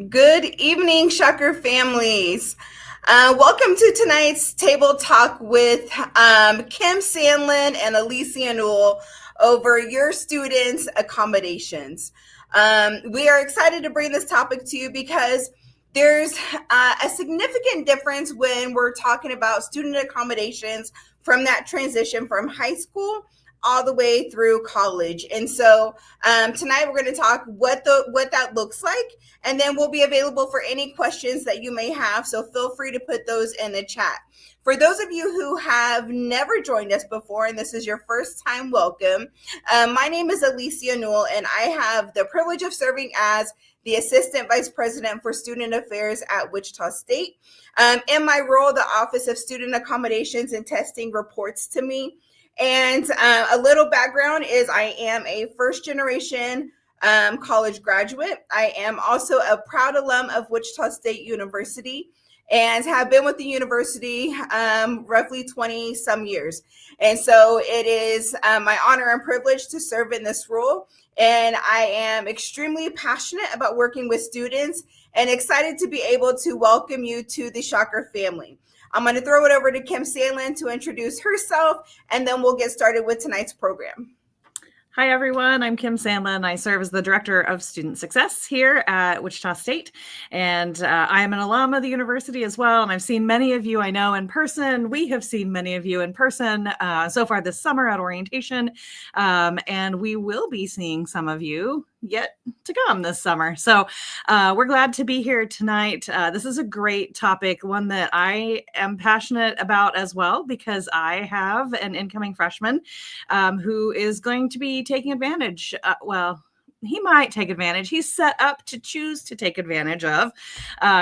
Good evening, Shucker families. Welcome to tonight's table talk with Kim Sandlin and Alicia Newell over your students' accommodations. We are excited to bring this topic to you because there's a significant difference when we're talking about student accommodations from that transition from high school all the way through college. And so tonight we're going to talk what that looks like, and then we'll be available for any questions that you may have. So feel free to put those in the chat. For those of you who have never joined us before and this is your first time, welcome. My name is Alicia Newell, and I have the privilege of serving as the Assistant Vice President for Student Affairs at Wichita State. In my role, the Office of Student Accommodations and Testing reports to me. And a little background is I am a first generation college graduate. I am also a proud alum of Wichita State University and have been with the university roughly 20 some years. And so it is my honor and privilege to serve in this role. And I am extremely passionate about working with students and excited to be able to welcome you to the Shocker family. I'm going to throw it over to Kim Sandlin to introduce herself, and then we'll get started with tonight's program. Hi, everyone. I'm Kim Sandlin. I serve as the Director of Student Success here at Wichita State, and I am an alum of the university as well, and I've seen many of you I know in person. We have seen many of you in person so far this summer at orientation, and we will be seeing some of you yet to come this summer. So we're glad to be here tonight. This is a great topic, one that I am passionate about as well, because I have an incoming freshman who is going to be taking advantage. He might take advantage. He's set up to choose to take advantage of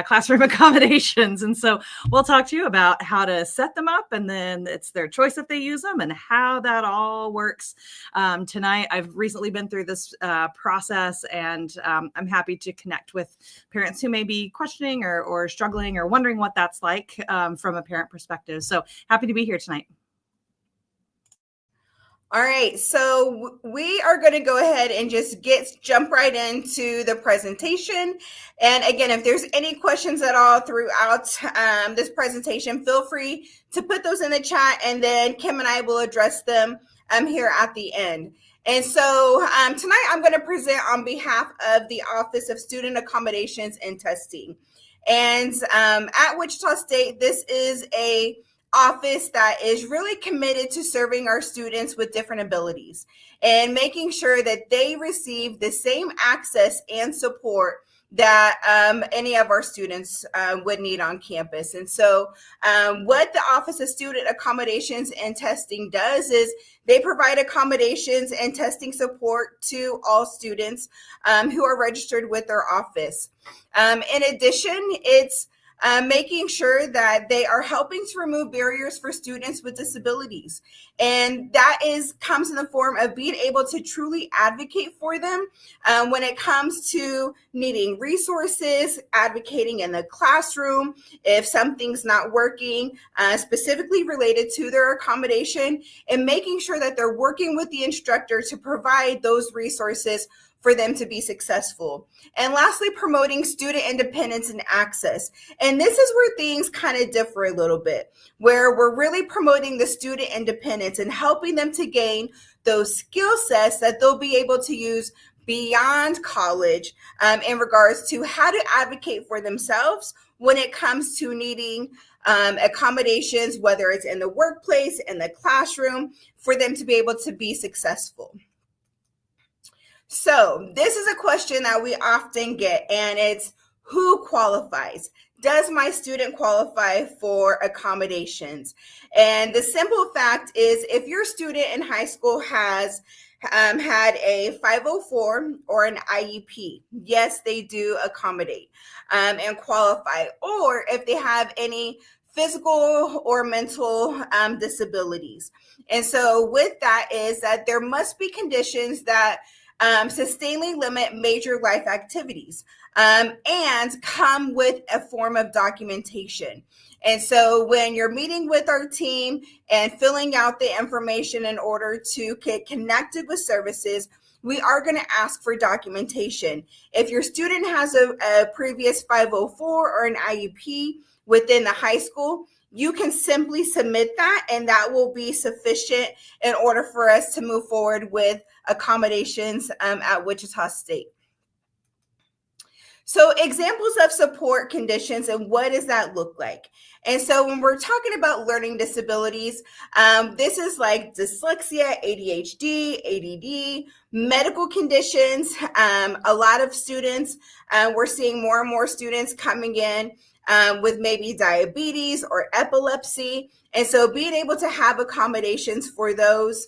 classroom accommodations. And so we'll talk to you about how to set them up, and then it's their choice if they use them and how that all works. Tonight, I've recently been through this process, and I'm happy to connect with parents who may be questioning or struggling or wondering what that's like from a parent perspective. So happy to be here tonight. All right, so we are going to go ahead and just jump right into the presentation. And again, if there's any questions at all throughout this presentation, feel free to put those in the chat, and then Kim and I will address them here at the end. And so tonight I'm going to present on behalf of the Office of Student Accommodations and Testing. And at Wichita State, this is a office that is really committed to serving our students with different abilities and making sure that they receive the same access and support that any of our students would need on campus. And so what the Office of Student Accommodations and Testing does is they provide accommodations and testing support to all students who are registered with their office. In addition, it's making sure that they are helping to remove barriers for students with disabilities. And that comes in the form of being able to truly advocate for them when it comes to needing resources, advocating in the classroom, if something's not working, specifically related to their accommodation, and making sure that they're working with the instructor to provide those resources for them to be successful. And lastly, promoting student independence and access. And this is where things kind of differ a little bit, where we're really promoting the student independence and helping them to gain those skill sets that they'll be able to use beyond college in regards to how to advocate for themselves when it comes to needing accommodations, whether it's in the workplace, in the classroom, for them to be able to be successful. So this is a question that we often get, and it's who qualifies? Does my student qualify for accommodations? And the simple fact is, if your student in high school has had a 504 or an IEP, yes, they do accommodate and qualify. Or if they have any physical or mental disabilities. And so with that is that there must be conditions that sustainably limit major life activities and come with a form of documentation. And so when you're meeting with our team and filling out the information in order to get connected with services, we are going to ask for documentation. If your student has a previous 504 or an IEP within the high school, you can simply submit that, and that will be sufficient in order for us to move forward with accommodations at Wichita State. So examples of support conditions and what does that look like? And so when we're talking about learning disabilities, this is like dyslexia, ADHD, ADD, medical conditions. A lot of students, we're seeing more and more students coming in with maybe diabetes or epilepsy. And so being able to have accommodations for those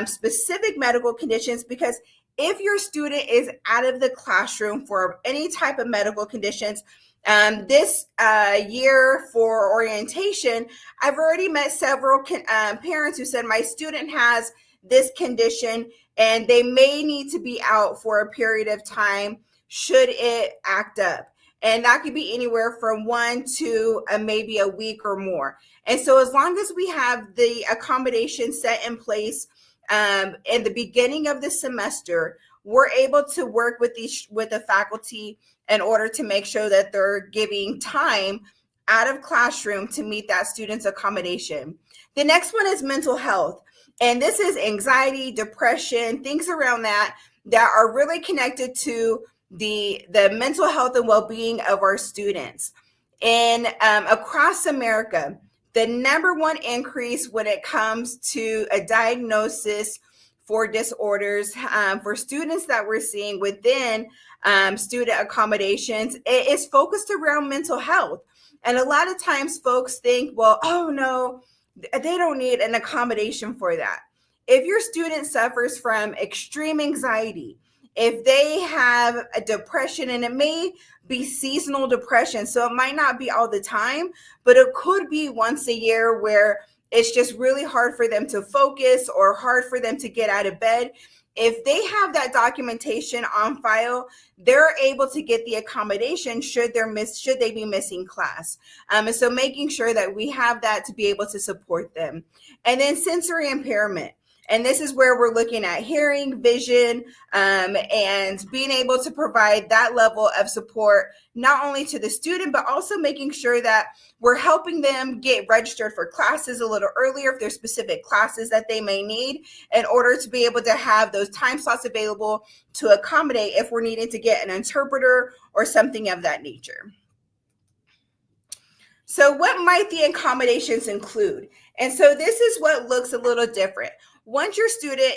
specific medical conditions, because if your student is out of the classroom for any type of medical conditions, this year for orientation, I've already met several parents who said, my student has this condition and they may need to be out for a period of time should it act up. And that could be anywhere from 1 to maybe a week or more. And so as long as we have the accommodation set in place in the beginning of the semester, we're able to work with the faculty in order to make sure that they're giving time out of classroom to meet that student's accommodation. The next one is mental health. And this is anxiety, depression, things around that are really connected to the mental health and well-being of our students. And across America, the number one increase when it comes to a diagnosis for disorders for students that we're seeing within student accommodations, it is focused around mental health. And a lot of times folks think, well, oh no, they don't need an accommodation for that. If your student suffers from extreme anxiety, if they have a depression, and it may be seasonal depression, so it might not be all the time, but it could be once a year where it's just really hard for them to focus or hard for them to get out of bed. If they have that documentation on file, they're able to get the accommodation should they be missing class. And so making sure that we have that to be able to support them. And then sensory impairment. And this is where we're looking at hearing, vision, and being able to provide that level of support, not only to the student, but also making sure that we're helping them get registered for classes a little earlier if there's specific classes that they may need in order to be able to have those time slots available to accommodate if we're needing to get an interpreter or something of that nature. So what might the accommodations include? And so this is what looks a little different. Once your student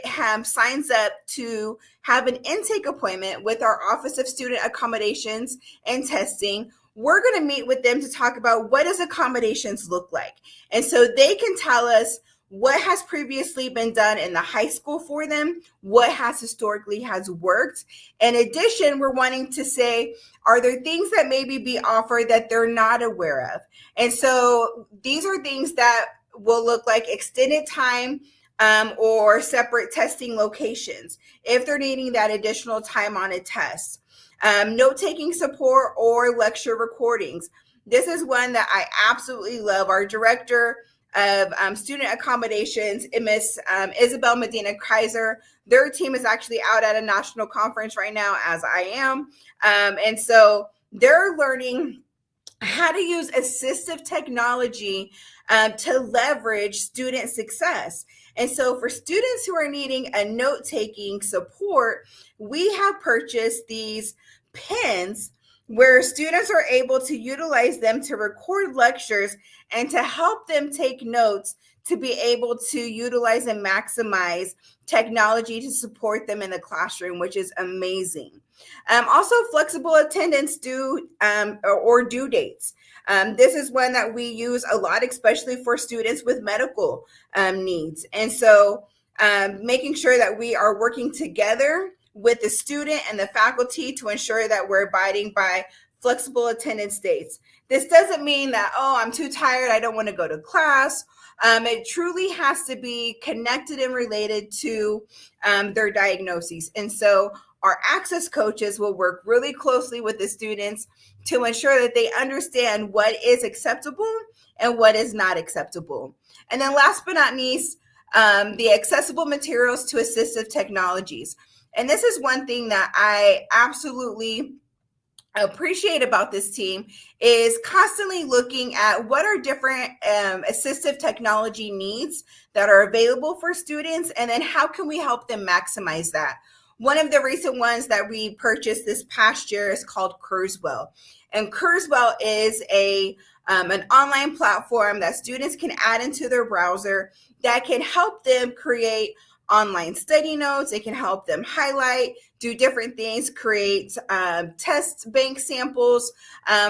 signs up to have an intake appointment with our Office of Student Accommodations and Testing, we're going to meet with them to talk about what does accommodations look like. And so they can tell us what has previously been done in the high school for them, what has historically has worked. In addition, we're wanting to say, are there things that maybe be offered that they're not aware of? And so these are things that will look like extended time or separate testing locations if they're needing that additional time on a test. Note-taking support or lecture recordings. This is one that I absolutely love. Our director of student accommodations, Miss Isabel Medina Kaiser, their team is actually out at a national conference right now, as I am. And so they're learning how to use assistive technology to leverage student success. And so for students who are needing a note-taking support, we have purchased these pens where students are able to utilize them to record lectures and to help them take notes to be able to utilize and maximize technology to support them in the classroom, which is amazing. Also, flexible attendance due dates. This is one that we use a lot, especially for students with medical needs. And so making sure that we are working together with the student and the faculty to ensure that we're abiding by flexible attendance dates. This doesn't mean that, oh, I'm too tired, I don't want to go to class. It truly has to be connected and related to their diagnoses. And so our access coaches will work really closely with the students to ensure that they understand what is acceptable and what is not acceptable. And then last but not least, the accessible materials to assistive technologies. And this is one thing that I absolutely appreciate about this team is constantly looking at what are different assistive technology needs that are available for students, and then how can we help them maximize that. One of the recent ones that we purchased this past year is called Kurzweil, and Kurzweil is an online platform that students can add into their browser that can help them create online study notes. It can help them highlight, do different things, create test bank samples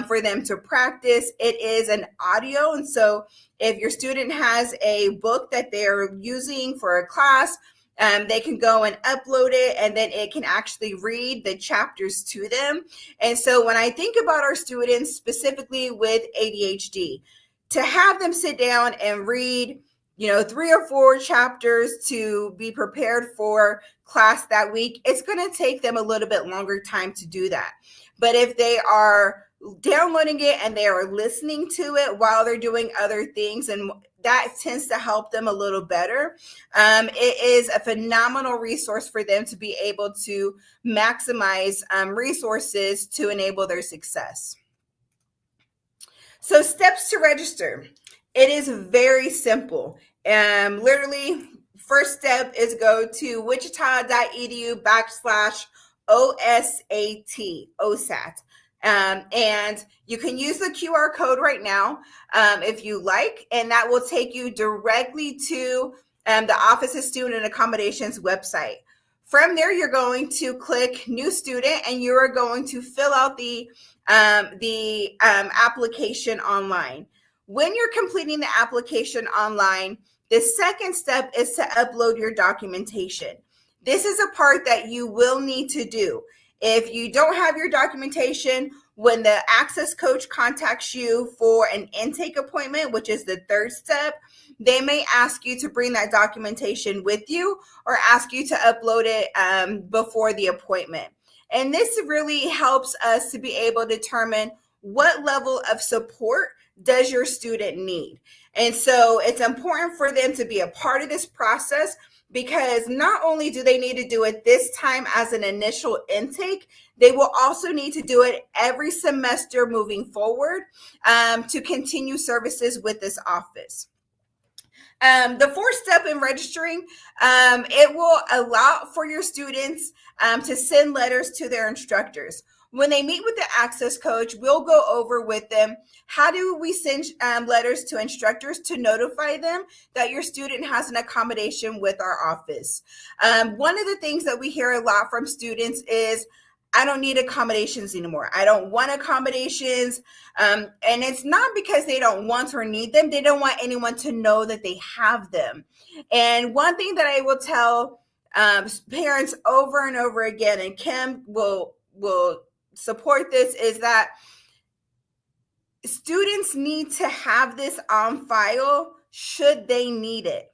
for them to practice. It is an audio. And so if your student has a book that they're using for a class, they can go and upload it, and then it can actually read the chapters to them. And so when I think about our students specifically with ADHD, to have them sit down and read 3 or 4 chapters to be prepared for class that week, it's going to take them a little bit longer time to do that. But if they are downloading it and they are listening to it while they're doing other things, and that tends to help them a little better, it is a phenomenal resource for them to be able to maximize resources to enable their success. So steps to register. It is very simple. Literally, first step is go to wichita.edu/OSAT. And you can use the QR code right now if you like, and that will take you directly to the Office of Student Accommodations website. From there, you're going to click New Student, and you are going to fill out the application online. When you're completing the application online, the second step is to upload your documentation. This is a part that you will need to do. If you don't have your documentation, when the access coach contacts you for an intake appointment, which is the third step, they may ask you to bring that documentation with you or ask you to upload it before the appointment. And this really helps us to be able to determine what level of support does your student need. And so it's important for them to be a part of this process, because not only do they need to do it this time as an initial intake, they will also need to do it every semester moving forward to continue services with this office. The fourth step in registering, it will allow for your students to send letters to their instructors. When they meet with the access coach, we'll go over with them, how do we send letters to instructors to notify them that your student has an accommodation with our office. One of the things that we hear a lot from students is, I don't need accommodations anymore. I don't want accommodations. And it's not because they don't want or need them. They don't want anyone to know that they have them. And one thing that I will tell parents over and over again, and Kim will support this, is that students need to have this on file should they need it.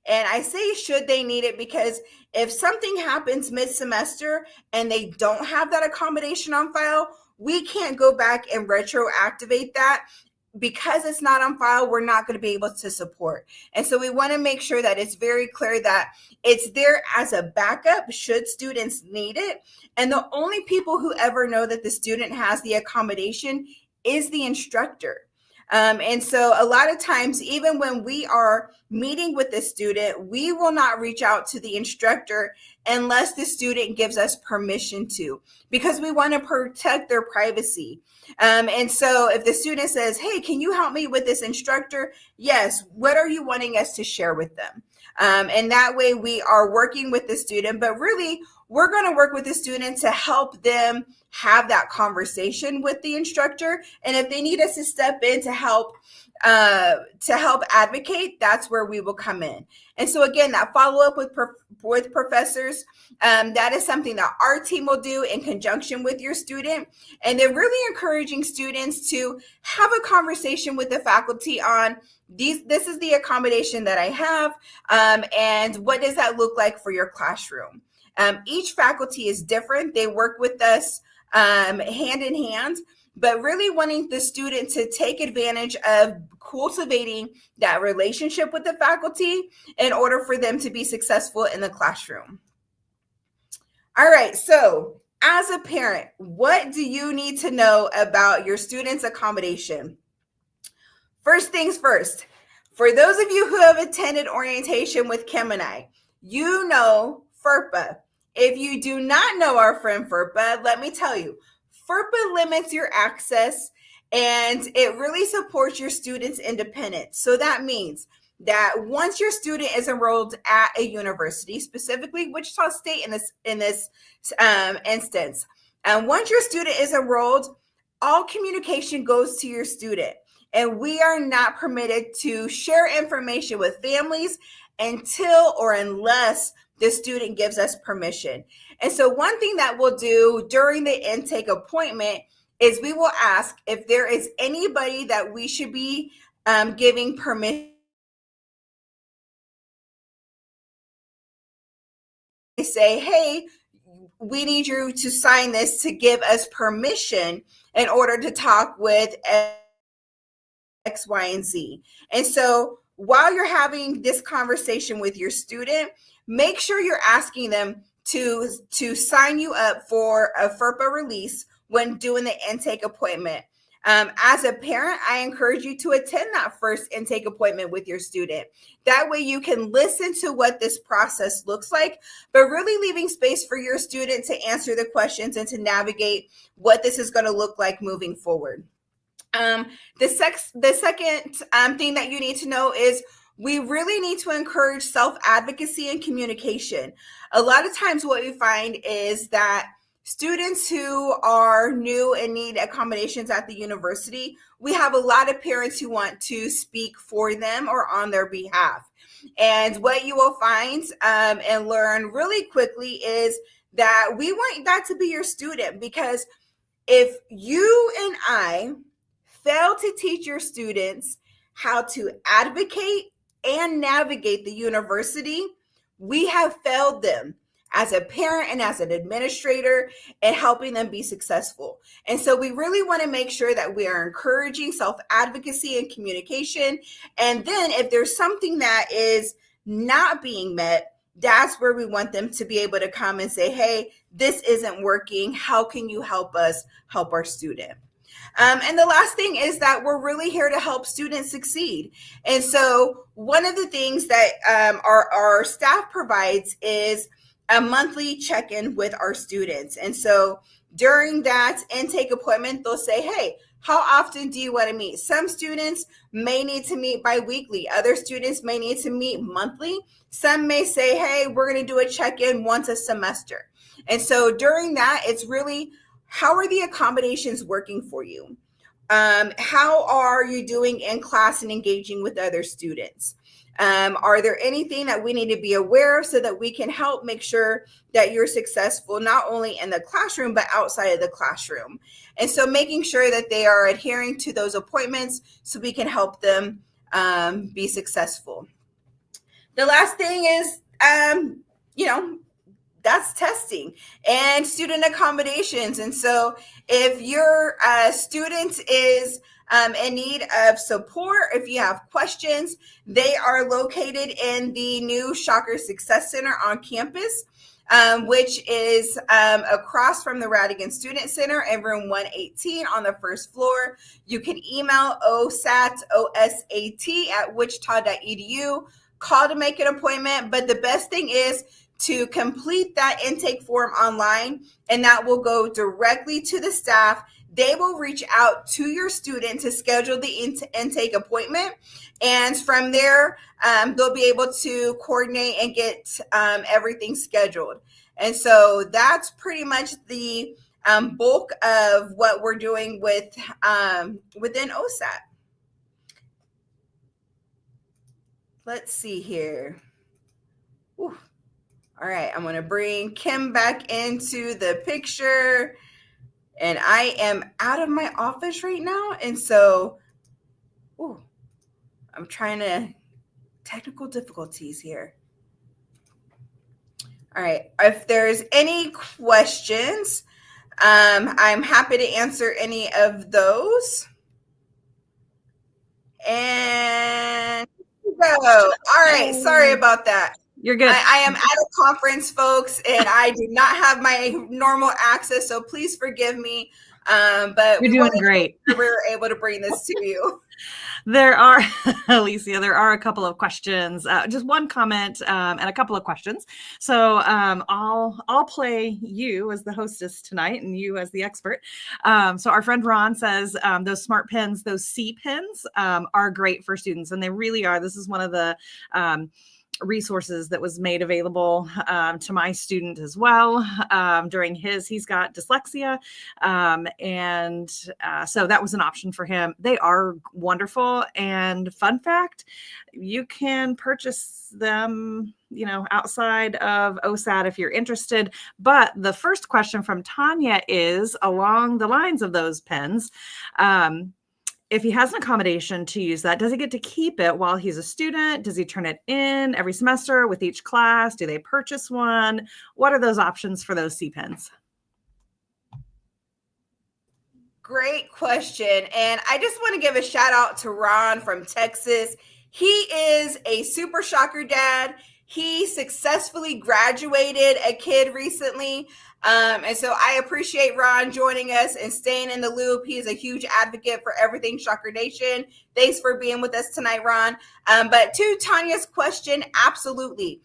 And I say should they need it because if something happens mid-semester and they don't have that accommodation on file, we can't go back and retroactivate that. Because it's not on file, we're not going to be able to support. And so we want to make sure that it's very clear that it's there as a backup should students need it. And the only people who ever know that the student has the accommodation is the instructor. And so a lot of times, even when we are meeting with the student, we will not reach out to the instructor unless the student gives us permission to, because we want to protect their privacy. And so if the student says, hey, can you help me with this instructor? Yes. What are you wanting us to share with them? And that way we are working with the student, but really we're going to work with the student to help them have that conversation with the instructor. And if they need us to step in to help advocate, that's where we will come in. And so again, that follow-up with professors, that is something that our team will do in conjunction with your student. And then really encouraging students to have a conversation with the faculty on this is the accommodation that I have, and what does that look like for your classroom? Each faculty is different. They work with us hand in hand, but really wanting the student to take advantage of cultivating that relationship with the faculty in order for them to be successful in the classroom. All right. So, as a parent, what do you need to know about your students' accommodation? First things first, for those of you who have attended orientation with Kim and I, you know FERPA. If you do not know our friend FERPA, let me tell you, FERPA limits your access and it really supports your students' independence. So that means that once your student is enrolled at a university, specifically Wichita State in this instance, and once your student is enrolled, all communication goes to your student, and we are not permitted to share information with families until or unless the student gives us permission. And so, one thing that we'll do during the intake appointment is we will ask if there is anybody that we should be giving permission. They say, hey, we need you to sign this to give us permission in order to talk with X, Y, and Z. And so while you're having this conversation with your student, make sure you're asking them to sign you up for a FERPA release when doing the intake appointment. As a parent, I encourage you to attend that first intake appointment with your student. That way you can listen to what this process looks like, but really leaving space for your student to answer the questions and to navigate what this is going to look like moving forward. The second thing that you need to know is we really need to encourage self-advocacy and communication. A lot of times what we find is that students who are new and need accommodations at the university, we have a lot of parents who want to speak for them or on their behalf. And what you will find and learn really quickly is that we want that to be your student, because if you and I fail to teach your students how to advocate and navigate the university, we have failed them as a parent and as an administrator in helping them be successful. And so we really want to make sure that we are encouraging self-advocacy and communication. And then if there's something that is not being met, that's where we want them to be able to come and say, hey, this isn't working. How can you help us help our student? And the last thing is that we're really here to help students succeed. And so one of the things that our staff provides is a monthly check-in with our students. And so during that intake appointment, they'll say, hey, how often do you want to meet? Some students may need to meet biweekly. Other students may need to meet monthly. Some may say, hey, we're going to do a check-in once a semester. And so during that, it's really, how are the accommodations working for you? How are you doing in class and engaging with other students? Are there anything that we need to be aware of so that we can help make sure that you're successful, not only in the classroom, but outside of the classroom? And so making sure that they are adhering to those appointments so we can help them be successful. The last thing is, that's testing and student accommodations. And so if your student is in need of support, if you have questions, they are located in the new Shocker Success Center on campus, which is across from the Radigan Student Center in room 118 on the first floor. You can email osat@wichita.edu, call to make an appointment. But the best thing is to complete that intake form online, and that will go directly to the staff. They will reach out to your student to schedule the intake appointment. And from there, they'll be able to coordinate and get everything scheduled. And so that's pretty much the bulk of what we're doing with within OSAT. Let's see here. Ooh. All right, I'm going to bring Kim back into the picture. And I am out of my office right now. And so, I'm trying to, technical difficulties here. All right, if there's any questions, I'm happy to answer any of those. And go. All right, sorry about that. You're good. I am at a conference, folks, and I do not have my normal access, so please forgive me. But You're we doing wanted to make great. sure we were able to bring this to you. There are, Alicia, there are a couple of questions, just one comment and a couple of questions. So I'll play you as the hostess tonight and you as the expert. So our friend Ron says those smart pens, those C pens are great for students, and they really are. This is one of the resources that was made available to my student as well during he's got dyslexia, and so that was an option for him. They are wonderful, and fun fact, you can purchase them outside of OSAT if you're interested. But the first question from Tanya is along the lines of those pens. If he has an accommodation to use that, does he get to keep it while he's a student? Does he turn it in every semester with each class? Do they purchase one? What are those options for those C pens? Great question. And I just want to give a shout out to Ron from Texas. He is a super shocker dad. He successfully graduated a kid recently. And so I appreciate Ron joining us and staying in the loop. He is a huge advocate for everything Shocker Nation. Thanks for being with us tonight, Ron. But to Tanya's question, absolutely.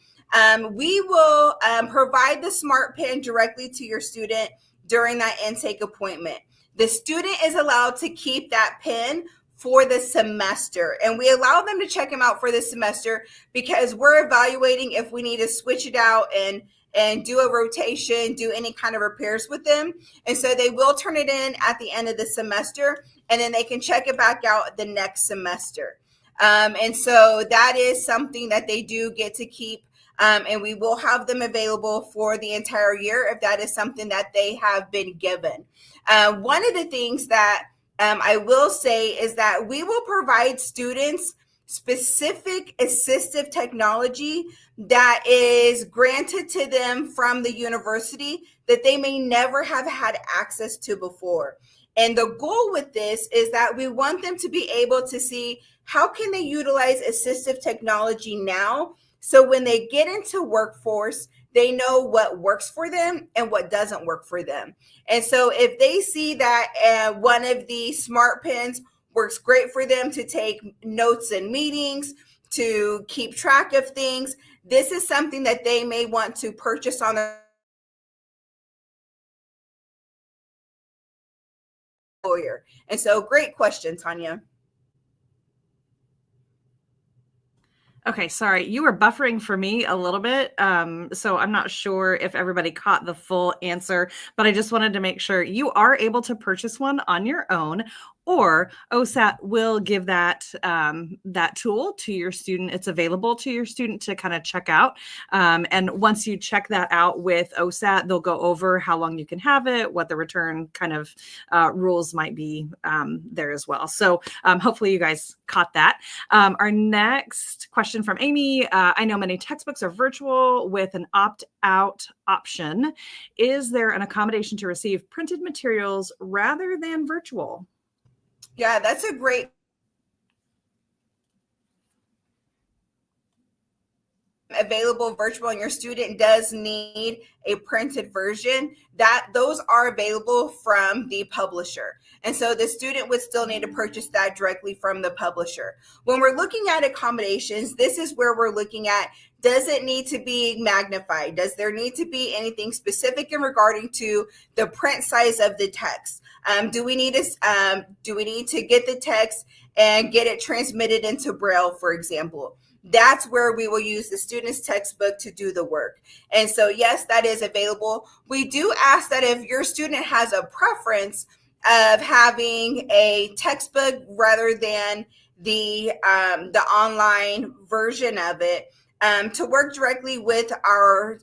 We will provide the smart pen directly to your student during that intake appointment. The student is allowed to keep that pen for the semester, and we allow them to check them out for the semester because we're evaluating if we need to switch it out and do a rotation, do any kind of repairs with them. And so they will turn it in at the end of the semester, and then they can check it back out the next semester. And so that is something that they do get to keep. And we will have them available for the entire year if that is something that they have been given. One of the things that I will say is that we will provide students specific assistive technology that is granted to them from the university that they may never have had access to before. And the goal with this is that we want them to be able to see how can they utilize assistive technology now, so when they get into workforce, they know what works for them and what doesn't work for them. And so if they see that one of the smart pens works great for them to take notes in meetings, to keep track of things, this is something that they may want to purchase on their employer. And so great question, Tanya. Okay, sorry, you were buffering for me a little bit. So I'm not sure if everybody caught the full answer, but I just wanted to make sure you are able to purchase one on your own, or OSAT will give that tool to your student. It's available to your student to kind of check out. And once you check that out with OSAT, they'll go over how long you can have it, what the return kind of rules might be there as well. So hopefully you guys caught that. Our next question from Amy. I know many textbooks are virtual with an opt-out option. Is there an accommodation to receive printed materials rather than virtual? Yeah, that's a great available virtual and your student does need a printed version, that those are available from the publisher. And so the student would still need to purchase that directly from the publisher. When we're looking at accommodations, this is where we're looking at, does it need to be magnified? Does there need to be anything specific in regarding to the print size of the text? Do we need to get the text and get it transmitted into Braille, for example? That's where we will use the student's textbook to do the work. And so, yes, that is available. We do ask that if your student has a preference of having a textbook rather than the online version of it, to work directly with our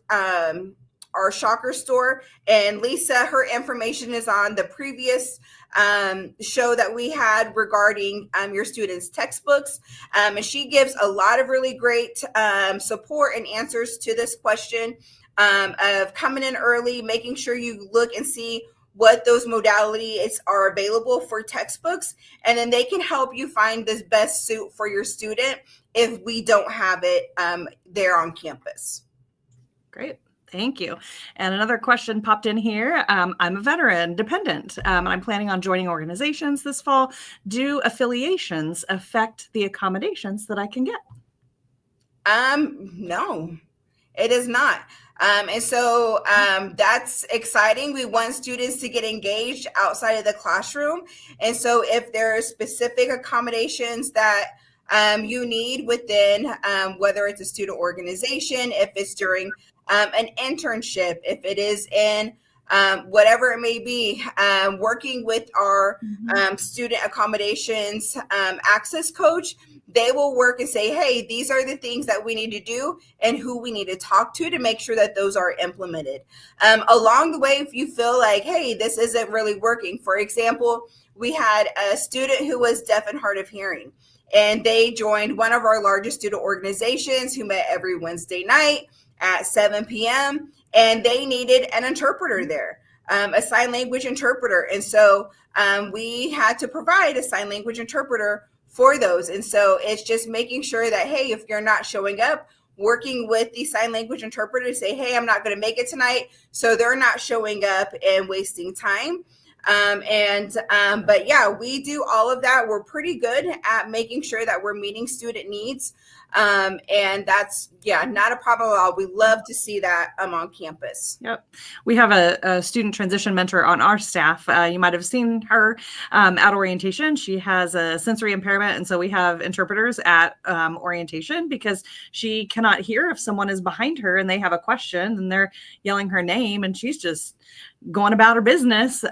Shocker store. And Lisa, her information is on the previous show that we had regarding your students' textbooks. And she gives a lot of really great support and answers to this question of coming in early, making sure you look and see what those modalities are available for textbooks, and then they can help you find this best suit for your student if we don't have it there on campus. Great. Thank you. And another question popped in here. I'm a veteran dependent, and I'm planning on joining organizations this fall. Do affiliations affect the accommodations that I can get? No, it is not. And so that's exciting. We want students to get engaged outside of the classroom. And so if there are specific accommodations that you need within, whether it's a student organization, if it's during an internship, if it is in whatever it may be, working with our student accommodations access coach, they will work and say, hey, these are the things that we need to do and who we need to talk to make sure that those are implemented. Along the way, if you feel like, hey, this isn't really working, for example, we had a student who was deaf and hard of hearing, and they joined one of our largest student organizations who met every Wednesday night at 7 p.m. and they needed an interpreter there, a sign language interpreter. And so we had to provide a sign language interpreter for those. And so it's just making sure that, hey, if you're not showing up, working with the sign language interpreter to say, hey, I'm not going to make it tonight, so they're not showing up and wasting time. But yeah, we do all of that. We're pretty good at making sure that we're meeting student needs. And that's, not a problem at all. We love to see that on campus. Yep. We have a student transition mentor on our staff. You might have seen her at orientation. She has a sensory impairment. And so we have interpreters at orientation because she cannot hear if someone is behind her and they have a question and they're yelling her name and she's just going about her business.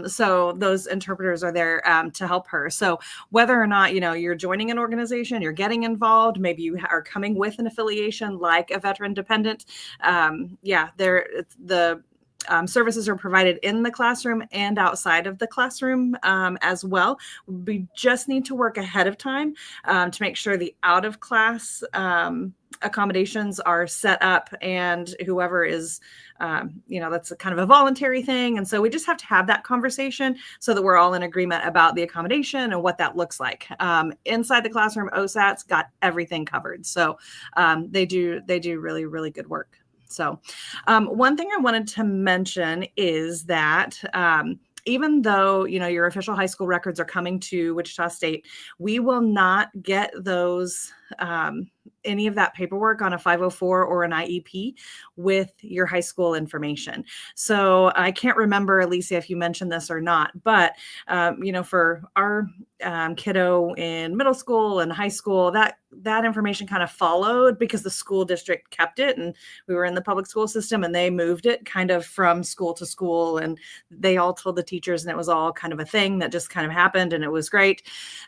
So those interpreters are there to help her. So whether or not, you're joining an organization, you're getting involved, maybe you are coming with an affiliation like a veteran dependent. The services are provided in the classroom and outside of the classroom as well. We just need to work ahead of time to make sure the out of class accommodations are set up, and whoever is, that's a kind of a voluntary thing. And so we just have to have that conversation so that we're all in agreement about the accommodation and what that looks like. Inside the classroom, OSAT's got everything covered. So they do really, really good work. So one thing I wanted to mention is that even though, your official high school records are coming to Wichita State, we will not get those, any of that paperwork on a 504 or an IEP with your high school information. So I can't remember, Alicia, if you mentioned this or not, but, for our kiddo in middle school and high school, that information kind of followed because the school district kept it, and we were in the public school system and they moved it kind of from school to school, and they all told the teachers, and it was all kind of a thing that just kind of happened, and it was great.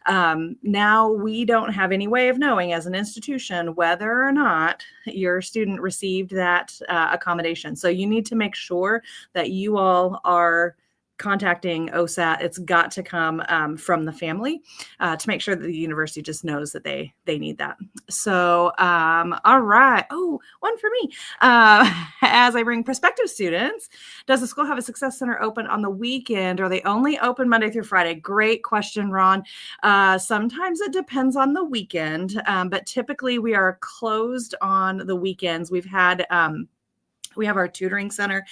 Now we don't have any way of knowing as an institution whether or not your student received that accommodation. So you need to make sure that you all are contacting OSAT. It's got to come from the family to make sure that the university just knows that they need that. So, all right. Oh, one for me. As I bring prospective students, does the school have a Success Center open on the weekend? Or are they only open Monday through Friday? Great question, Ron. Sometimes it depends on the weekend, but typically we are closed on the weekends. We have our tutoring center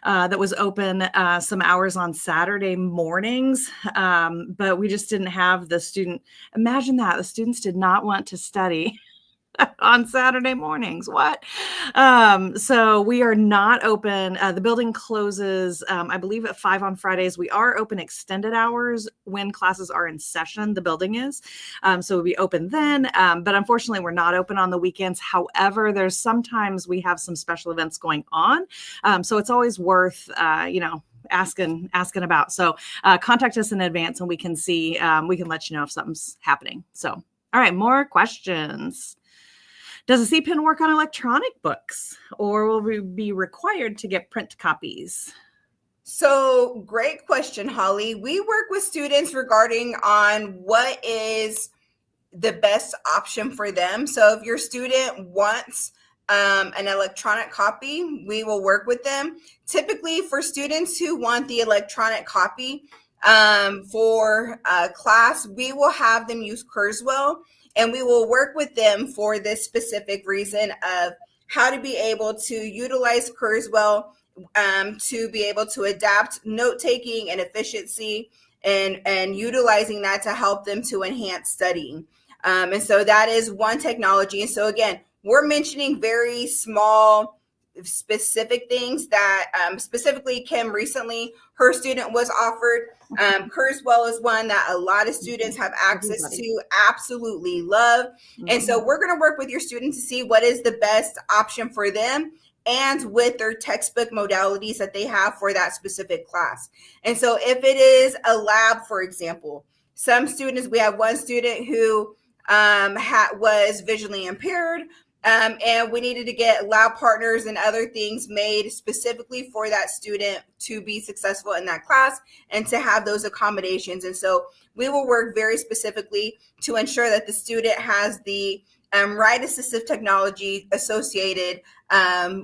that was open some hours on Saturday mornings, but we just didn't have the student. Imagine that. The students did not want to study on Saturday mornings. What? So we are not open. The building closes, I believe, at 5 on Fridays. We are open extended hours when classes are in session. The building is. So we'll be open then. But unfortunately, we're not open on the weekends. However, there's sometimes we have some special events going on. So it's always worth, asking about. So contact us in advance and we can see, we can let you know if something's happening. So, all right, more questions. Does a CPIN work on electronic books, or will we be required to get print copies? So great question, Holly. We work with students regarding on what is the best option for them. So if your student wants an electronic copy, we will work with them. Typically, for students who want the electronic copy for class, we will have them use Kurzweil, and we will work with them for this specific reason of how to be able to utilize Kurzweil to be able to adapt note taking and efficiency, and utilizing that to help them to enhance studying. And so that is one technology. And so again, we're mentioning very small, specific things that specifically Kim recently, her student was offered. Kurzweil is one that a lot of students have access to, absolutely love. And so we're going to work with your student to see what is the best option for them and with their textbook modalities that they have for that specific class. And so if it is a lab, for example, some students, we have one student who was visually impaired, and we needed to get lab partners and other things made specifically for that student to be successful in that class and to have those accommodations. And so we will work very specifically to ensure that the student has the right assistive technology associated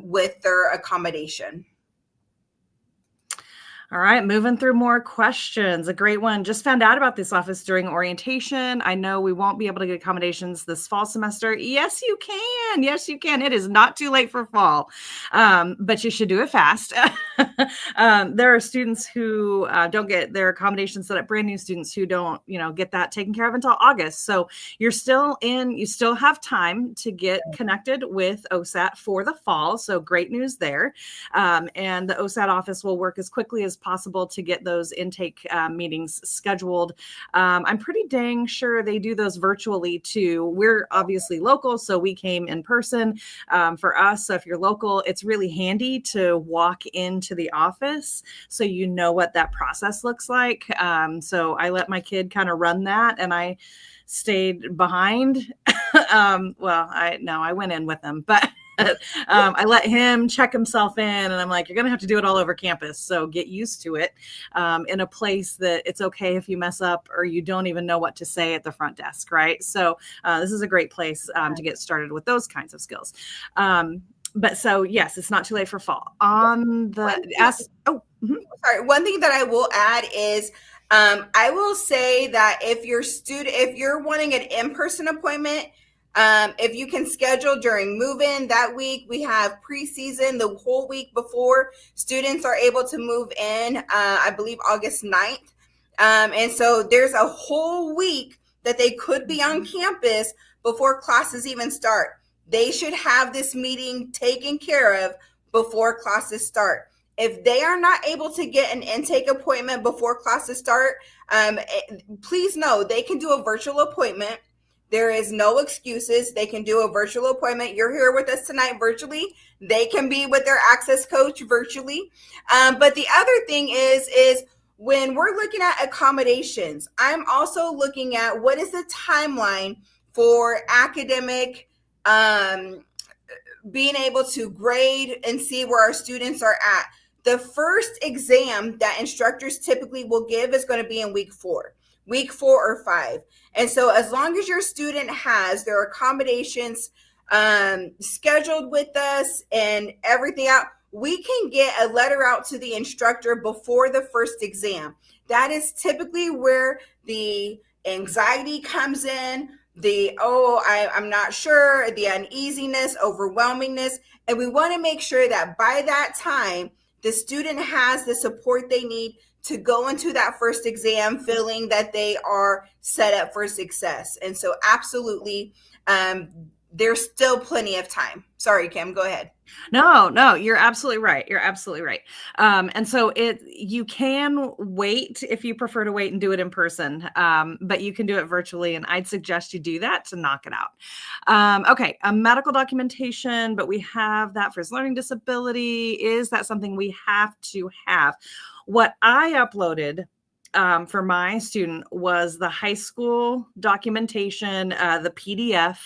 with their accommodation. All right, moving through more questions. A great one. Just found out about this office during orientation. I know we won't be able to get accommodations this fall semester. Yes, you can. Yes, you can. It is not too late for fall, but you should do it fast. There are students who don't get their accommodations set up, brand new students who don't, get that taken care of until August. So you still have time to get connected with OSAT for the fall. So great news there. And the OSAT office will work as quickly as possible to get those intake meetings scheduled. I'm pretty dang sure they do those virtually too. We're obviously local, so we came in person for us. So if you're local, it's really handy to walk into the office so you know what that process looks like. So I let my kid kind of run that, and I stayed behind. I went in with him, but I let him check himself in, and I'm like, you're going to have to do it all over campus. So get used to it in a place that it's okay if you mess up or you don't even know what to say at the front desk, right? So this is a great place to get started with those kinds of skills. But so, yes, it's not too late for fall. On the Sorry, one thing that I will add is I will say that if you're wanting an in-person appointment, if you can schedule during move-in that week, we have preseason the whole week before. Students are able to move in, I believe, August 9th. And so there's a whole week that they could be on campus before classes even start. They should have this meeting taken care of before classes start. If they are not able to get an intake appointment before classes start, please know they can do a virtual appointment. There is no excuses. They can do a virtual appointment. You're here with us tonight virtually. They can be with their access coach virtually. But the other thing is when we're looking at accommodations, I'm also looking at what is the timeline for academic being able to grade and see where our students are at. The first exam that instructors typically will give is going to be in week 4 or 5. And so as long as your student has their accommodations scheduled with us and everything out, we can get a letter out to the instructor before the first exam. That is typically where the anxiety comes in, I'm not sure, the uneasiness, overwhelmingness. And we want to make sure that by that time, the student has the support they need to go into that first exam feeling that they are set up for success. And so absolutely, there's still plenty of time. Sorry, Kim, go ahead. No, you're absolutely right. You're absolutely right. And so you can wait if you prefer to wait and do it in person, but you can do it virtually. And I'd suggest you do that to knock it out. Okay, medical documentation, but we have that for his learning disability. Is that something we have to have? What I uploaded for my student was the high school documentation, the PDF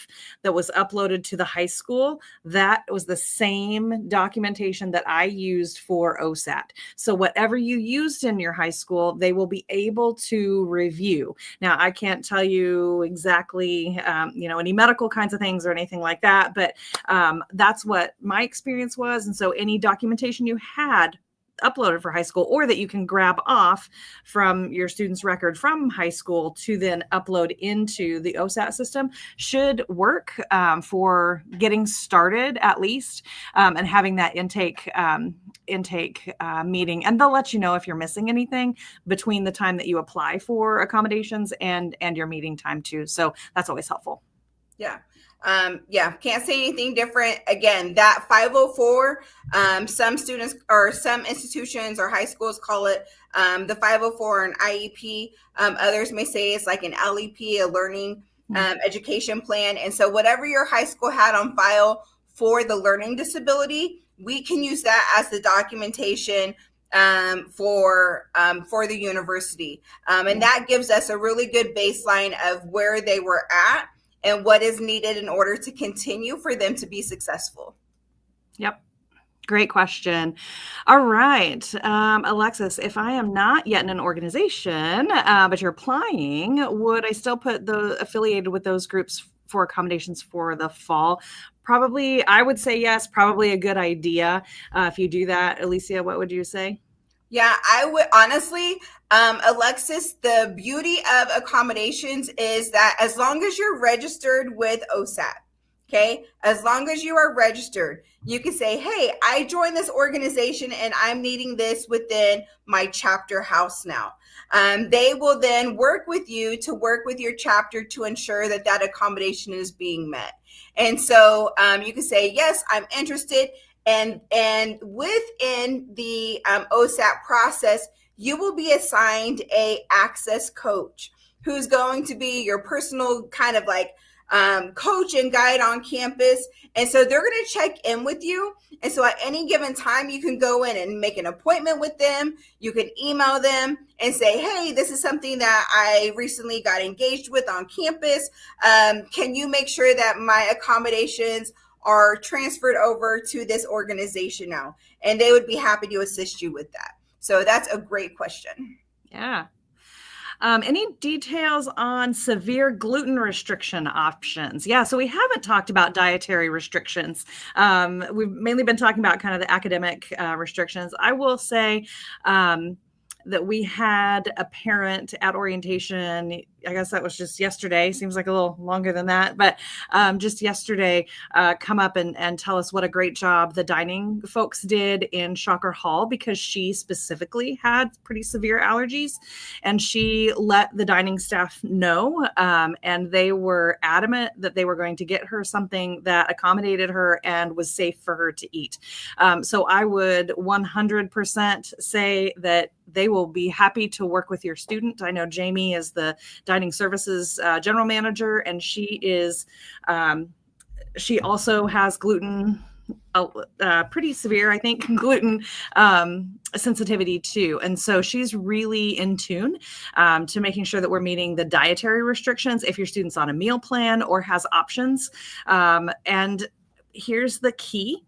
that was uploaded to the high school. That was the same documentation that I used for OSAT. So whatever you used in your high school, they will be able to review. Now, I can't tell you exactly, any medical kinds of things or anything like that, but that's what my experience was. And so any documentation you had uploaded for high school, or that you can grab off from your student's record from high school to then upload into the OSAT system, should work for getting started at least, and having that intake meeting. And they'll let you know if you're missing anything between the time that you apply for accommodations and your meeting time too. So that's always helpful. Yeah. Can't say anything different. Again, that 504, some students or some institutions or high schools call it the 504 an IEP. Others may say it's like an LEP, a learning education plan. And so whatever your high school had on file for the learning disability, we can use that as the documentation for the university. And that gives us a really good baseline of where they were at and what is needed in order to continue for them to be successful. Yep. Great question. All right. Alexis, if I am not yet in an organization, but you're applying, would I still put the affiliated with those groups for accommodations for the fall? Probably, I would say yes, probably a good idea. If you do that, Alicia, what would you say? Yeah, I would honestly, Alexis, the beauty of accommodations is that as long as you're registered with OSAT, okay, as long as you are registered, you can say, hey, I joined this organization and I'm needing this within my chapter house now. They will then work with you to work with your chapter to ensure that that accommodation is being met. And so you can say, yes, I'm interested. And within the OSAT process, you will be assigned a access coach who's going to be your personal kind of like coach and guide on campus. And so they're going to check in with you. And so at any given time, you can go in and make an appointment with them. You can email them and say, hey, this is something that I recently got engaged with on campus. Can you make sure that my accommodations are transferred over to this organization now? And they would be happy to assist you with that. So that's a great question. Yeah. Any details on severe gluten restriction options? Yeah, so we haven't talked about dietary restrictions. We've mainly been talking about kind of the academic restrictions. I will say that we had a parent at orientation, I guess that was just yesterday, seems like a little longer than that, but just yesterday, come up and tell us what a great job the dining folks did in Shocker Hall, because she specifically had pretty severe allergies, and she let the dining staff know, and they were adamant that they were going to get her something that accommodated her and was safe for her to eat. So I would 100% say that they will be happy to work with your student. I know Jamie is the dining services general manager, and she also has gluten, pretty severe, I think, gluten sensitivity too. And so she's really in tune to making sure that we're meeting the dietary restrictions if your student's on a meal plan or has options. And here's the key,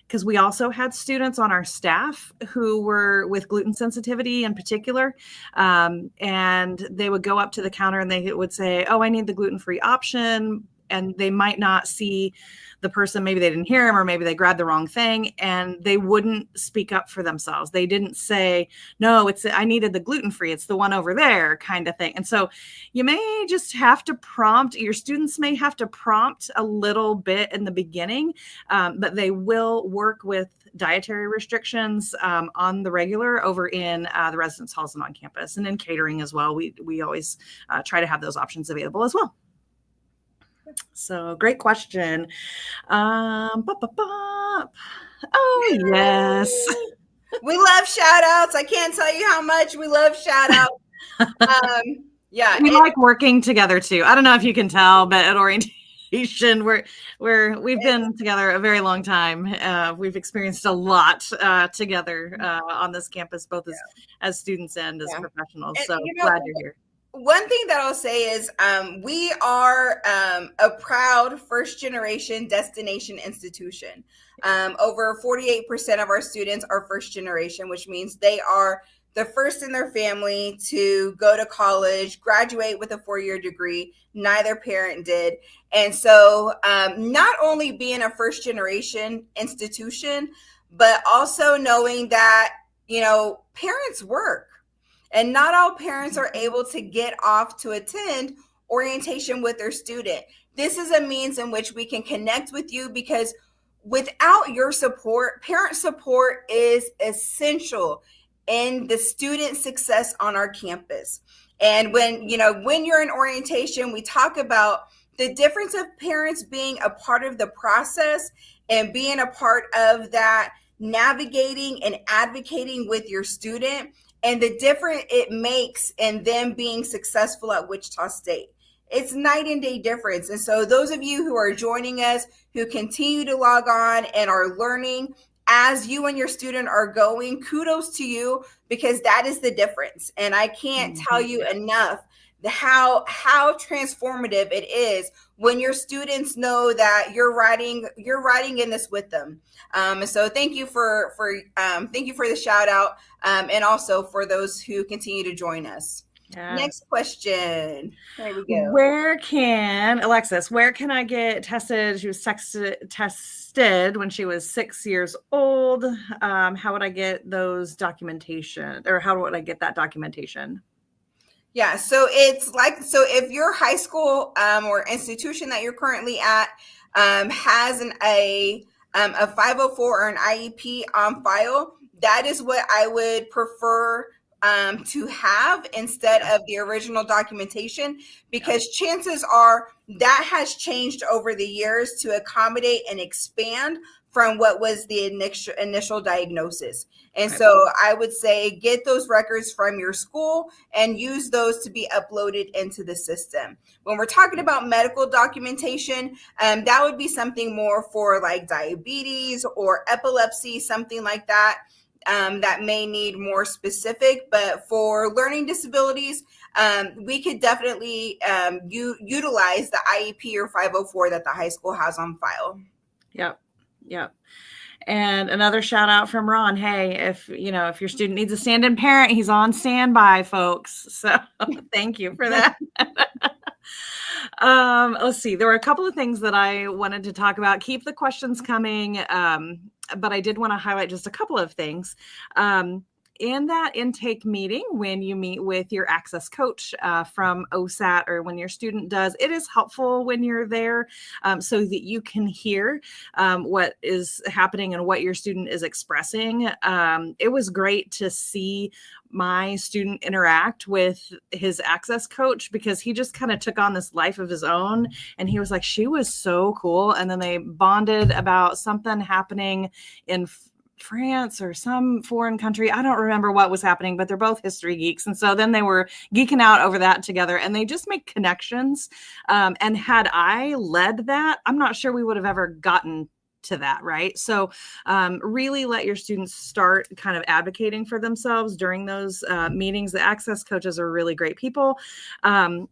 because we also had students on our staff who were with gluten sensitivity in particular. And they would go up to the counter and they would say, oh, I need the gluten-free option. And they might not see the person, maybe they didn't hear him, or maybe they grabbed the wrong thing, and they wouldn't speak up for themselves. They didn't say, no, I needed the gluten-free, it's the one over there, kind of thing. And so you may just have to prompt, your students may have to prompt a little bit in the beginning, but they will work with dietary restrictions on the regular over in the residence halls and on campus, and in catering as well. We always try to have those options available as well. So great question. Oh, yes. We love shout outs. I can't tell you how much we love shout outs. Yeah. We like working together too. I don't know if you can tell, but at orientation, education. We've been together a very long time. We've experienced a lot together on this campus, both as students and as Yeah. professionals. And, So glad you're here. one thing that I'll say is we are a proud first generation destination institution. Over 48% of our students are first generation, which means they are the first in their family to go to college, graduate with a 4-year degree. Neither parent did. And so not only being a first generation institution, but also knowing that, parents work. And not all parents are able to get off to attend orientation with their student. This is a means in which we can connect with you, because without your support, parent support is essential in the student success on our campus. And when you're in orientation, we talk about the difference of parents being a part of the process and being a part of that, navigating and advocating with your student, and the difference it makes in them being successful at Wichita State. It's night and day difference. And so those of you who are joining us, who continue to log on and are learning as you and your student are going, kudos to you, because that is the difference. And I can't tell you enough how transformative it is when your students know that you're riding in this with them. And so thank you for the shout out, and also for those who continue to join us. Yeah. Next question. There we go. Where can I get tested? She was tested when she was 6 years old. How would I get those documentation, or how would I get that documentation? Yeah, so it's so if your high school or institution that you're currently at has a 504 or an IEP on file, that is what I would prefer to have instead of the original documentation, because chances are that has changed over the years to accommodate and expand from what was the initial diagnosis. And so I would say get those records from your school and use those to be uploaded into the system. When we're talking about medical documentation, that would be something more for like diabetes or epilepsy, something like that. That may need more specific, but for learning disabilities, we could definitely utilize the IEP or 504 that the high school has on file. Yep. And another shout out from Ron. Hey, if your student needs a stand-in parent, he's on standby, folks. So thank you for that. Let's see. There were a couple of things that I wanted to talk about. Keep the questions coming. But I did want to highlight just a couple of things. In that intake meeting, when you meet with your access coach from OSAT, or when your student does, it is helpful when you're there so that you can hear what is happening and what your student is expressing. It was great to see my student interact with his access coach, because he just kind of took on this life of his own, and he was like, she was so cool. And then they bonded about something happening in France or some foreign country. I don't remember what was happening, but they're both history geeks. And so then they were geeking out over that together, and they just make connections. And had I led that, I'm not sure we would have ever gotten to that, right? So really let your students start kind of advocating for themselves during those meetings. The access coaches are really great people.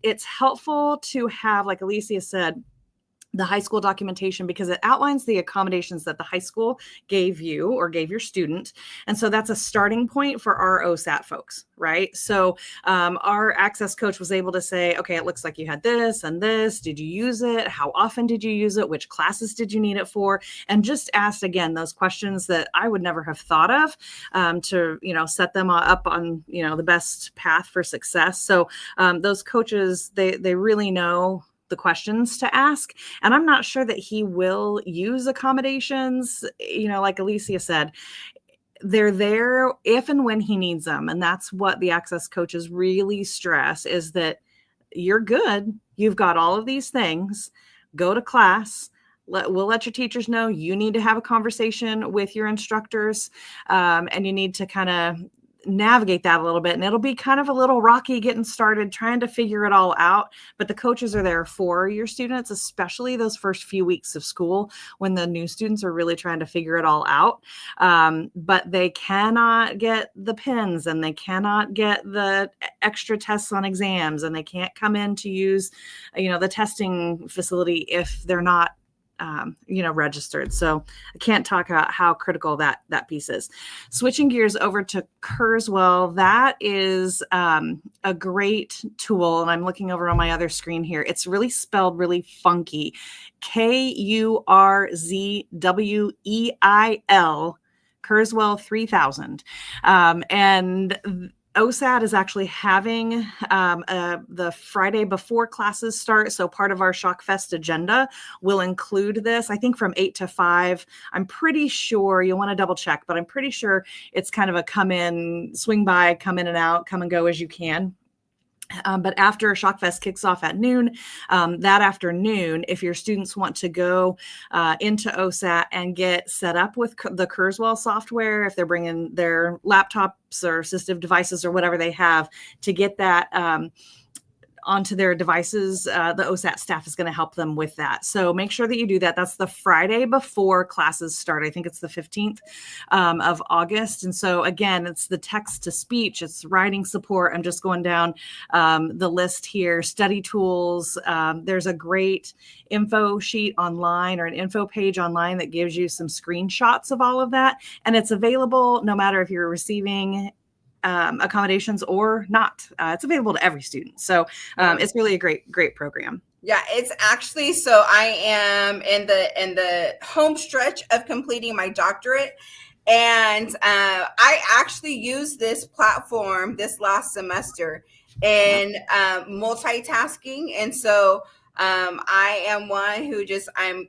It's helpful to have, like Alicia said, the high school documentation, because it outlines the accommodations that the high school gave you or gave your student. And so that's a starting point for our OSAT folks, right? So our access coach was able to say, okay, it looks like you had this and this. Did you use it? How often did you use it? Which classes did you need it for? And just asked, again, those questions that I would never have thought of to, set them up on, the best path for success. So those coaches, they really know the questions to ask. And I'm not sure that he will use accommodations. Like Alicia said, they're there if and when he needs them. And that's what the access coaches really stress, is that you're good. You've got all of these things. Go to class. We'll let your teachers know you need to have a conversation with your instructors. And you need to kind of navigate that a little bit, and it'll be kind of a little rocky getting started trying to figure it all out, but the coaches are there for your students, especially those first few weeks of school when the new students are really trying to figure it all out. But they cannot get the pins, and they cannot get the extra tests on exams, and they can't come in to use the testing facility if they're not registered. So I can't talk about how critical that piece is. Switching gears over to Kurzweil, that is a great tool. And I'm looking over on my other screen here. It's really spelled really funky. Kurzweil, Kurzweil 3000. And OSAT is actually having the Friday before classes start. So part of our ShockFest agenda will include this, I think from 8 to 5. I'm pretty sure, you'll want to double check, but I'm pretty sure it's kind of a come in, swing by, come in and out, come and go as you can. But after ShockFest kicks off at noon, that afternoon, if your students want to go into OSAT and get set up with the Kurzweil software, if they're bringing their laptops or assistive devices or whatever they have to get that onto their devices, the OSAT staff is going to help them with that. So make sure that you do that. That's the Friday before classes start. I think it's the 15th of August. And so again, it's the text to speech, it's writing support. I'm just going down the list here, study tools. There's a great info sheet online or an info page online that gives you some screenshots of all of that. And it's available no matter if you're receiving accommodations or not. It's available to every student. So it's really a great program. Yeah, it's actually, so I am in the home stretch of completing my doctorate. And I actually used this platform this last semester in multitasking. And so I am one who I'm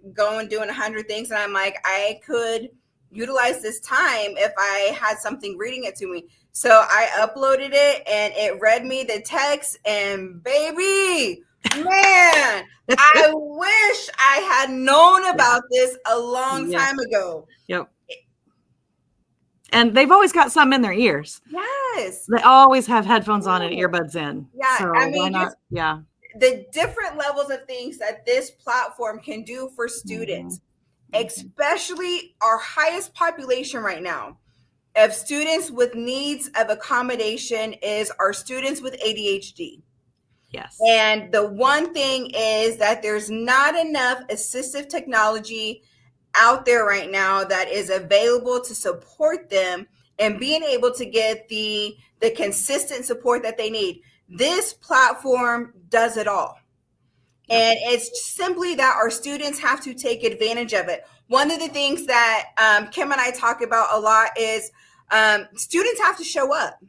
doing 100 things. And I'm like, I could utilize this time if I had something reading it to me. So I uploaded it and it read me the text, and baby, man, I wish I had known about this a long time ago. Yep. And they've always got some in their ears. Yes. They always have headphones on and earbuds in. Yeah. So I mean, why not? Yeah. The different levels of things that this platform can do for students, especially our highest population right now of students with needs of accommodation is our students with ADHD. Yes. And the one thing is that there's not enough assistive technology out there right now that is available to support them and being able to get the consistent support that they need. This platform does it all. And it's simply that our students have to take advantage of it. One of the things that Kim and I talk about a lot is students have to show up.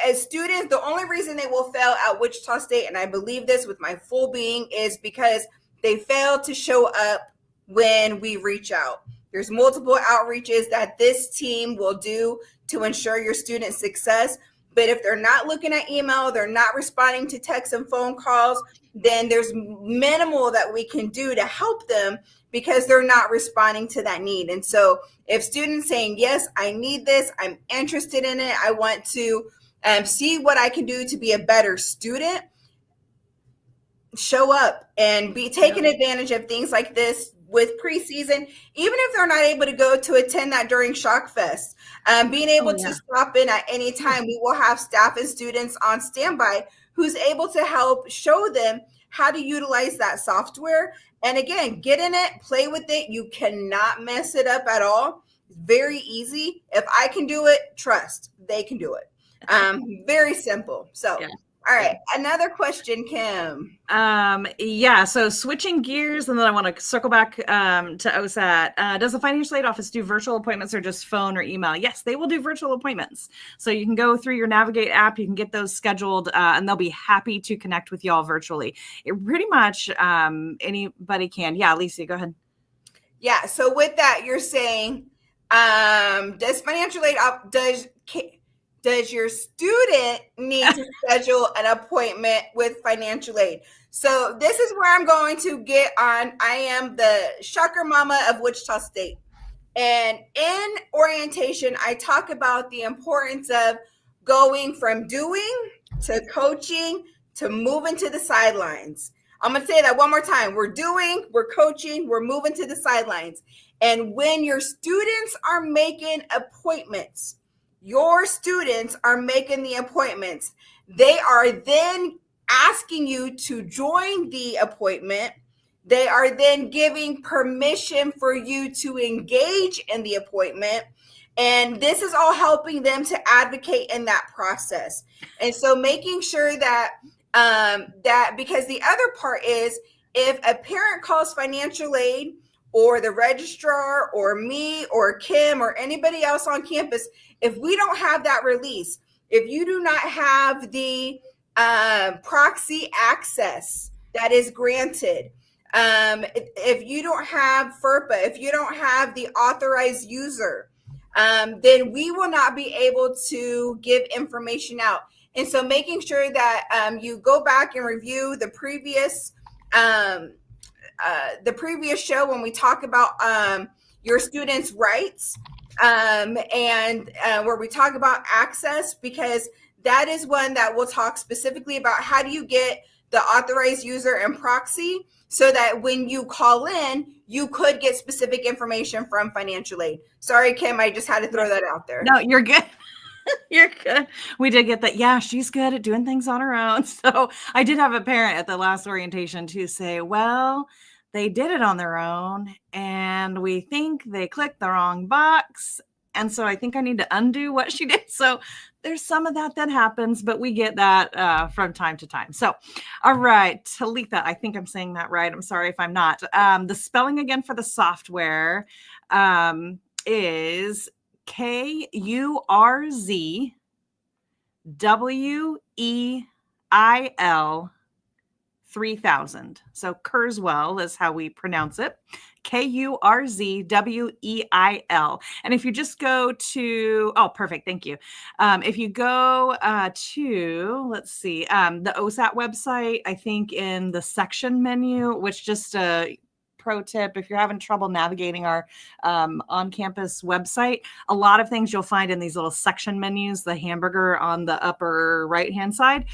As students, the only reason they will fail at Wichita State, and I believe this with my full being, is because they fail to show up when we reach out. There's multiple outreaches that this team will do to ensure your student success. But if they're not looking at email, they're not responding to texts and phone calls, then there's minimal that we can do to help them because they're not responding to that need. And so if students saying, yes, I need this, I'm interested in it, I want to see what I can do to be a better student, show up and be taking advantage of things like this with preseason, even if they're not able to go to attend that during ShockFest, being able to stop in at any time. We will have staff and students on standby who's able to help show them how to utilize that software. And again, get in it, play with it. You cannot mess it up at all. It's very easy. If I can do it, trust they can do it. Very simple. So all right. Another question, Kim. So switching gears, and then I want to circle back to OSAT. Does the financial aid office do virtual appointments or just phone or email? Yes, they will do virtual appointments. So you can go through your Navigate app, you can get those scheduled, and they'll be happy to connect with y'all virtually. It pretty much anybody can. Yeah, Alicia, go ahead. Yeah. So with that, you're saying, does financial aid does your student need to schedule an appointment with financial aid? So this is where I'm going to get on. I am the shocker mama of Wichita State. And in orientation, I talk about the importance of going from doing to coaching to moving to the sidelines. I'm going to say that one more time. We're doing, we're coaching, we're moving to the sidelines. And when your students are making appointments, your students are making the appointments, they are then asking you to join the appointment. They are then giving permission for you to engage in the appointment. And this is all helping them to advocate in that process. And so making sure that because the other part is, if a parent calls financial aid or the registrar or me or Kim or anybody else on campus, if we don't have that release, if you do not have the proxy access that is granted, if you don't have FERPA, if you don't have the authorized user, then we will not be able to give information out. And so making sure that you go back and review the previous show when we talk about your students' rights, and where we talk about access, because that is one that will talk specifically about how do you get the authorized user and proxy, so that when you call in, you could get specific information from financial aid. Sorry, Kim, I just had to throw that out there. No, you're good. You're good. We did get that. Yeah, she's good at doing things on her own. So I did have a parent at the last orientation to say, well, they did it on their own and we think they clicked the wrong box. And so I think I need to undo what she did. So there's some of that happens, but we get that from time to time. So, all right, Talitha, I think I'm saying that right. I'm sorry if I'm not. The spelling again for the software is KURZWEIL 3000. So Kurzweil is how we pronounce it. KURZWEIL. And if you just go to, oh, perfect. Thank you. If you go to, let's see, the OSAT website, I think in the section menu, which just pro tip, if you're having trouble navigating our on-campus website, a lot of things you'll find in these little section menus, the hamburger on the upper right-hand side.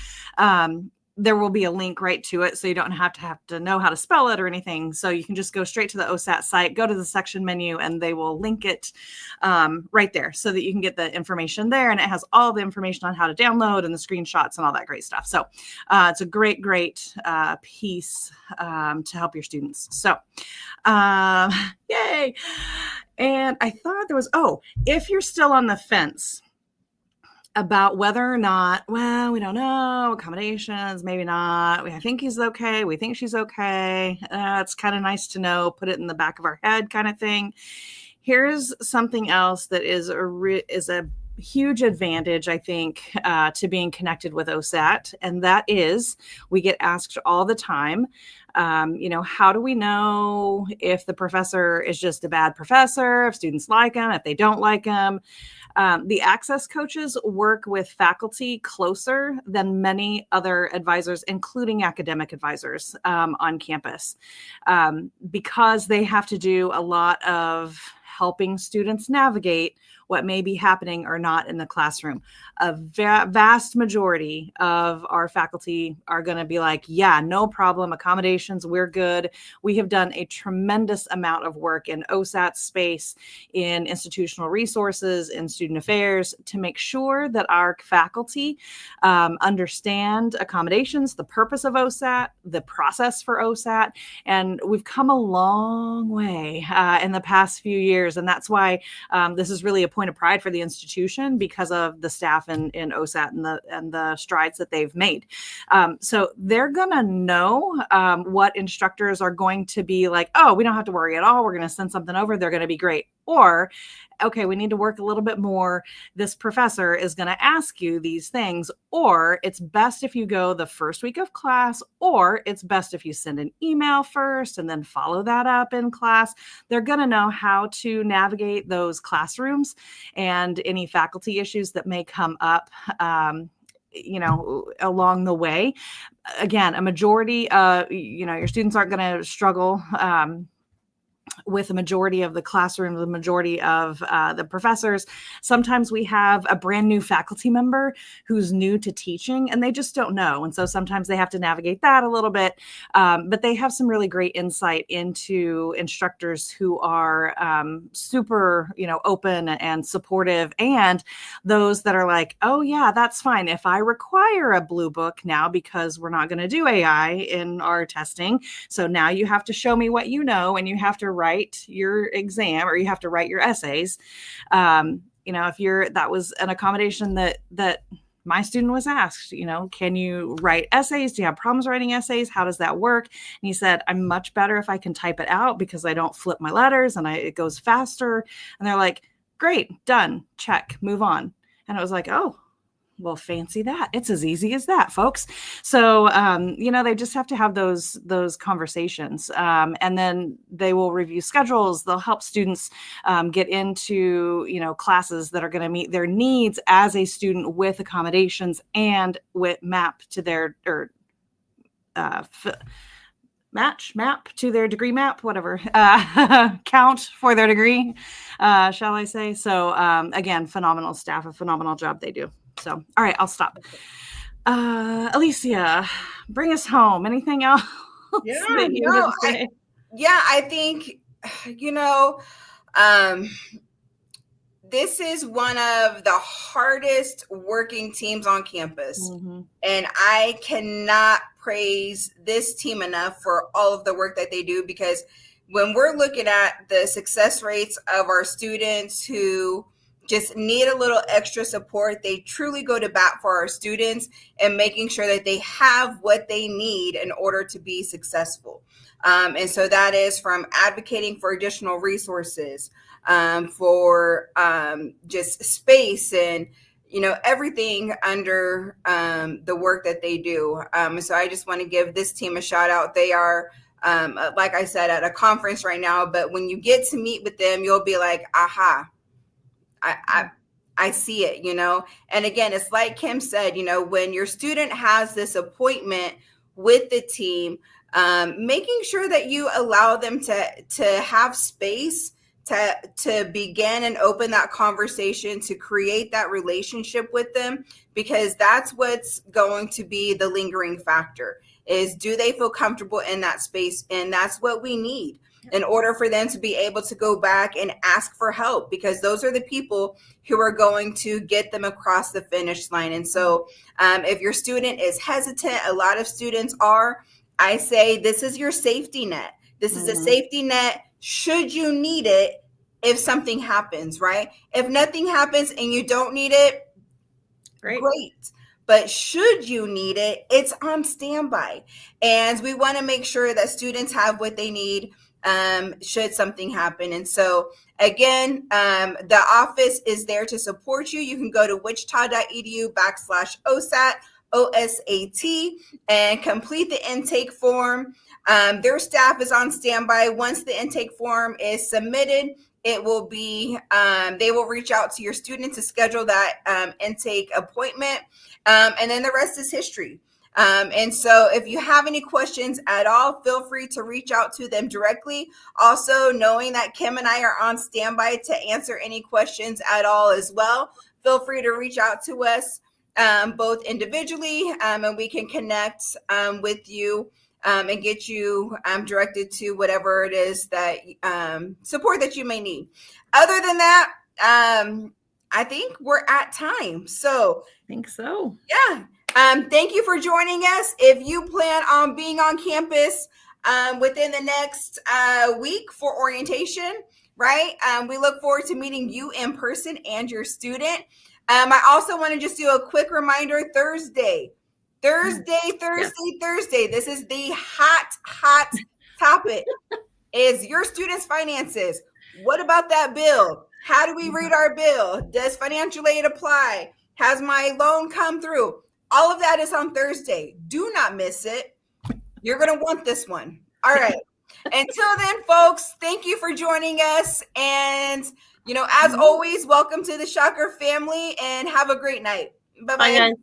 There will be a link right to it, so you don't have to know how to spell it or anything. So you can just go straight to the OSAT site, go to the section menu, and they will link it right there so that you can get the information there. And it has all the information on how to download and the screenshots and all that great stuff. So it's a great piece to help your students. So yay. And I thought there was, if you're still on the fence about whether or not, well, we don't know, accommodations, maybe not. I think he's okay. We think she's okay. It's kind of nice to know, put it in the back of our head kind of thing. Here's something else that is a huge advantage, I think, to being connected with OSAT. And that is, we get asked all the time, how do we know if the professor is just a bad professor, if students like him, if they don't like him? The access coaches work with faculty closer than many other advisors, including academic advisors on campus, because they have to do a lot of helping students navigate what may be happening or not in the classroom. A vast majority of our faculty are going to be like, yeah, no problem, accommodations, we're good. We have done a tremendous amount of work in OSAT space, in institutional resources, in student affairs, to make sure that our faculty understand accommodations, the purpose of OSAT, the process for OSAT. And we've come a long way in the past few years. And that's why this is really a point of pride for the institution, because of the staff in OSAT and the strides that they've made. So they're going to know what instructors are going to be like, oh, we don't have to worry at all. We're going to send something over. They're going to be great. Or, okay, we need to work a little bit more. This professor is going to ask you these things, or it's best if you go the first week of class, or it's best if you send an email first and then follow that up in class. They're going to know how to navigate those classrooms and any faculty issues that may come up along the way. Again, a majority, your students aren't going to struggle with a majority of the classroom, the majority of the professors, sometimes we have a brand new faculty member who's new to teaching and they just don't know. And so sometimes they have to navigate that a little bit. But they have some really great insight into instructors who are super, open and supportive, and those that are like, oh yeah, that's fine. If I require a blue book now, because we're not going to do AI in our testing, so now you have to show me what you know, and you have to write your exam, or you have to write your essays. If that was an accommodation that my student was asked, can you write essays? Do you have problems writing essays? How does that work? And he said, I'm much better if I can type it out because I don't flip my letters and it goes faster. And they're like, great, done, check, move on. And it was like, oh, well, fancy that. It's as easy as that, folks. So, they just have to have those conversations. And then they will review schedules. They'll help students get into, classes that are going to meet their needs as a student with accommodations and with map to their, map to their degree map, whatever, count for their degree, shall I say. So, again, phenomenal staff, a phenomenal job they do. So, all right, I'll stop. Alicia, bring us home. Anything else? I think, this is one of the hardest working teams on campus. Mm-hmm. And I cannot praise this team enough for all of the work that they do, because when we're looking at the success rates of our students who just need a little extra support, they truly go to bat for our students and making sure that they have what they need in order to be successful. And so that is from advocating for additional resources, for just space and, everything under the work that they do. So I just want to give this team a shout out. They are, like I said, at a conference right now, but when you get to meet with them, you'll be like, aha, I see it, and again, it's like Kim said, when your student has this appointment with the team, making sure that you allow them to have space to begin and open that conversation, to create that relationship with them, because that's what's going to be the lingering factor, is do they feel comfortable in that space? And that's what we need in order for them to be able to go back and ask for help, because those are the people who are going to get them across the finish line. And so if your student is hesitant, a lot of students are, I say, this is your safety net. This is a safety net should you need it if something happens, right? If nothing happens and you don't need it, great. But should you need it, it's on standby. And we want to make sure that students have what they need should something happen. And so again, the office is there to support you. You can go to wichita.edu/OSAT, OSAT, and complete the intake form. Their staff is on standby. Once the intake form is submitted, it will be, they will reach out to your student to schedule that intake appointment. And then the rest is history. And so if you have any questions at all, feel free to reach out to them directly. Also, knowing that Kim and I are on standby to answer any questions at all as well, feel free to reach out to us both individually, and we can connect with you and get you directed to whatever it is that support that you may need. Other than that, I think we're at time. So I think so. Yeah. Thank you for joining us. If you plan on being on campus within the next week for orientation, right? We look forward to meeting you in person and your student. I also want to just do a quick reminder, Thursday. This is the hot topic is your students' finances. What about that bill? How do we read our bill? Does financial aid apply? Has my loan come through? All of that is on Thursday. Do not miss it. You're going to want this one. All right. Until then, folks, thank you for joining us. And, as always, welcome to the Shocker family and have a great night. Bye-bye. Bye, guys.